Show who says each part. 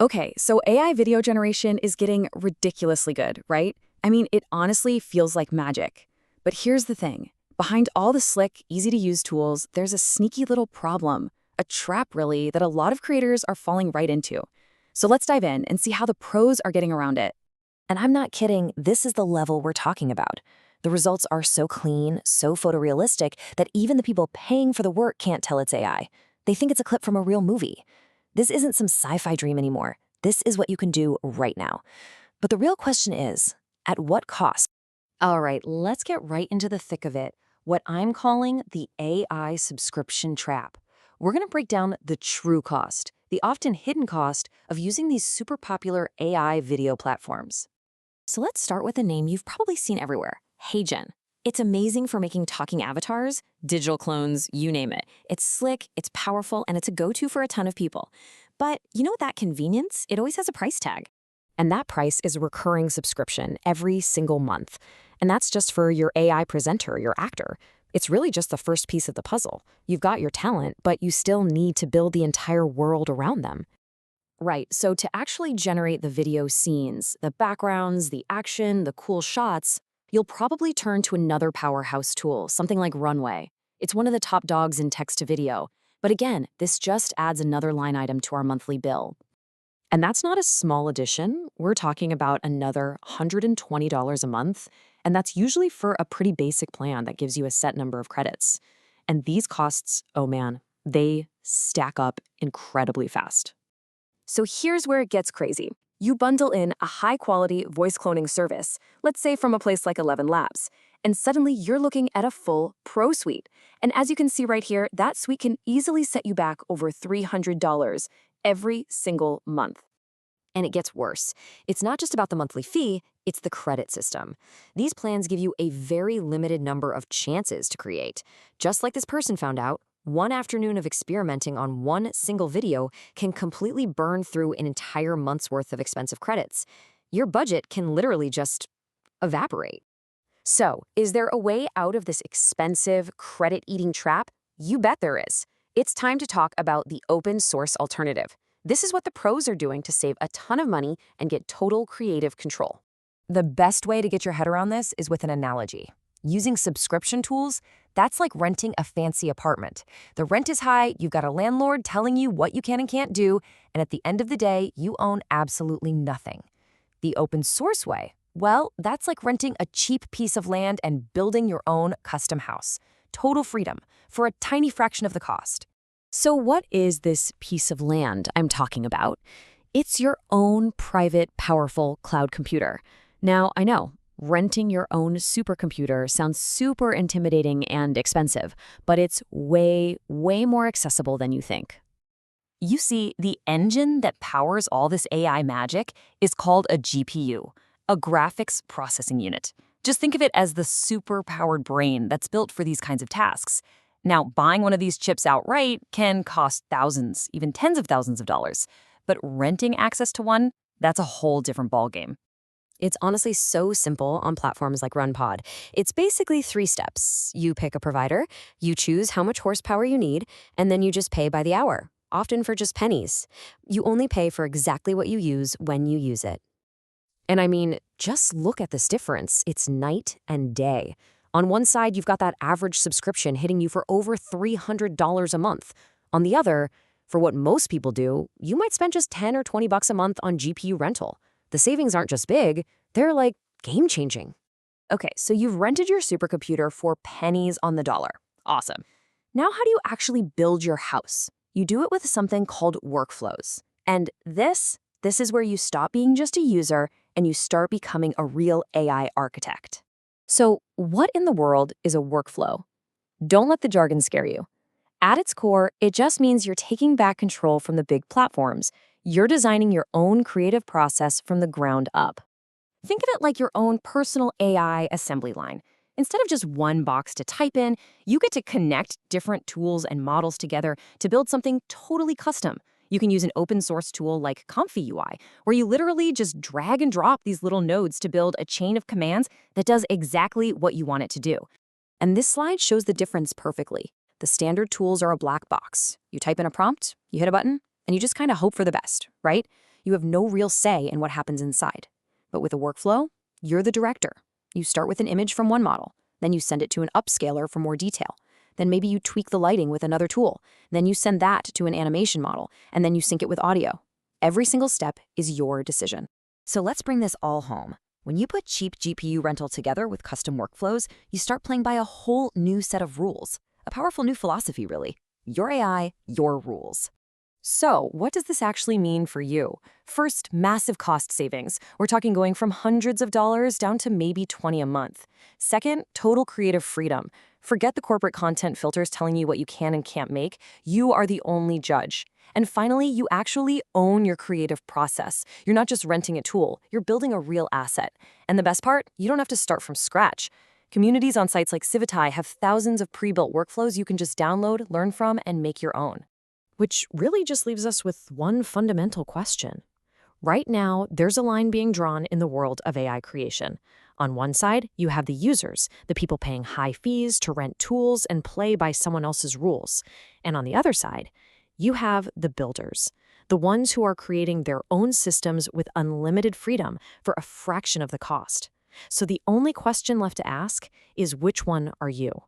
Speaker 1: Okay, so AI video generation is getting ridiculously good, right? I mean, it honestly feels like magic. But here's the thing. Behind all the slick, easy-to-use tools, there's a sneaky little problem, a trap really, that a lot of creators are falling right into. So let's dive in and see how the pros are getting around it.
Speaker 2: And I'm not kidding, this is the level we're talking about. The results are so clean, so photorealistic, that even the people paying for the work can't tell it's AI. They think it's a clip from a real movie. This isn't some sci-fi dream anymore. This is what you can do right now. But the real question is, at what cost? All right, let's get right into the thick of it, what I'm calling the AI subscription trap. We're going to break down the true cost, the often hidden cost of using these super popular AI video platforms. So let's start with a name you've probably seen everywhere, HeyGen. It's amazing for making talking avatars, digital clones, you name it. It's slick, it's powerful, and it's a go-to for a ton of people. But you know, that convenience, it always has a price tag. And that price is a recurring subscription every single month. And that's just for your AI presenter, your actor. It's really just the first piece of the puzzle. You've got your talent, but you still need to build the entire world around them. Right, so to actually generate the video scenes, the backgrounds, the action, the cool shots, you'll probably turn to another powerhouse tool, something like Runway. It's one of the top dogs in text-to-video. But again, this just adds another line item to our monthly bill. And that's not a small addition. We're talking about another $120 a month, and that's usually for a pretty basic plan that gives you a set number of credits. And these costs, oh man, they stack up incredibly fast. So here's where it gets crazy. You bundle in a high-quality voice cloning service, let's say from a place like 11 Labs, and suddenly you're looking at a full Pro suite. And as you can see right here, that suite can easily set you back over $300 every single month. And it gets worse. It's not just about the monthly fee, it's the credit system. These plans give you a very limited number of chances to create. Just like this person found out, one afternoon of experimenting on one single video can completely burn through an entire month's worth of expensive credits. Your budget can literally just evaporate. So, is there a way out of this expensive, credit-eating trap? You bet there is. It's time to talk about the open source alternative. This is what the pros are doing to save a ton of money and get total creative control. The best way to get your head around this is with an analogy. Using subscription tools, that's like renting a fancy apartment. The rent is high, you've got a landlord telling you what you can and can't do, and at the end of the day, you own absolutely nothing. The open source way, well, that's like renting a cheap piece of land and building your own custom house. Total freedom for a tiny fraction of the cost. So what is this piece of land I'm talking about? It's your own private, powerful cloud computer. Now, I know, renting your own supercomputer sounds super intimidating and expensive, but it's way, way more accessible than you think. You see, the engine that powers all this AI magic is called a GPU, a graphics processing unit. Just think of it as the super-powered brain that's built for these kinds of tasks. Now, buying one of these chips outright can cost thousands, even tens of thousands of dollars. But renting access to one, that's a whole different ballgame. It's honestly so simple on platforms like RunPod. It's basically 3 steps. You pick a provider, you choose how much horsepower you need, and then you just pay by the hour, often for just pennies. You only pay for exactly what you use when you use it. And I mean, just look at this difference. It's night and day. On one side, you've got that average subscription hitting you for over $300 a month. On the other, for what most people do, you might spend just $10 or $20 a month on GPU rental. The savings aren't just big, they're like game-changing. Okay, so you've rented your supercomputer for pennies on the dollar. Awesome. Now how do you actually build your house? You do it with something called workflows. And this is where you stop being just a user and you start becoming a real AI architect. So what in the world is a workflow? Don't let the jargon scare you. At its core, it just means you're taking back control from the big platforms. You're designing your own creative process from the ground up. Think of it like your own personal AI assembly line. Instead of just one box to type in, you get to connect different tools and models together to build something totally custom. You can use an open source tool like ComfyUI, where you literally just drag and drop these little nodes to build a chain of commands that does exactly what you want it to do. And this slide shows the difference perfectly. The standard tools are a black box. You type in a prompt, you hit a button, and you just kind of hope for the best, right?
Speaker 1: You have no real say in what happens inside. But with a workflow, you're the director. You start with an image from one model, then you send it to an upscaler for more detail. Then maybe you tweak the lighting with another tool. Then you send that to an animation model, and then you sync it with audio. Every single step is your decision.
Speaker 2: So let's bring this all home. When you put cheap GPU rental together with custom workflows, you start playing by a whole new set of rules. A powerful new philosophy, really. Your AI, your rules. So, what does this actually mean for you? First, massive cost savings. We're talking going from hundreds of dollars down to maybe 20 a month. Second, total creative freedom. Forget the corporate content filters telling you what you can and can't make. You are the only judge. And finally, you actually own your creative process. You're not just renting a tool, you're building a real asset. And the best part, you don't have to start from scratch. Communities on sites like Civitai have thousands of pre-built workflows you can just download, learn from, and make your own.
Speaker 1: Which really just leaves us with one fundamental question. Right now, there's a line being drawn in the world of AI creation. On one side, you have the users, the people paying high fees to rent tools and play by someone else's rules. And on the other side, you have the builders, the ones who are creating their own systems with unlimited freedom for a fraction of the cost. So the only question left to ask is, which one are you?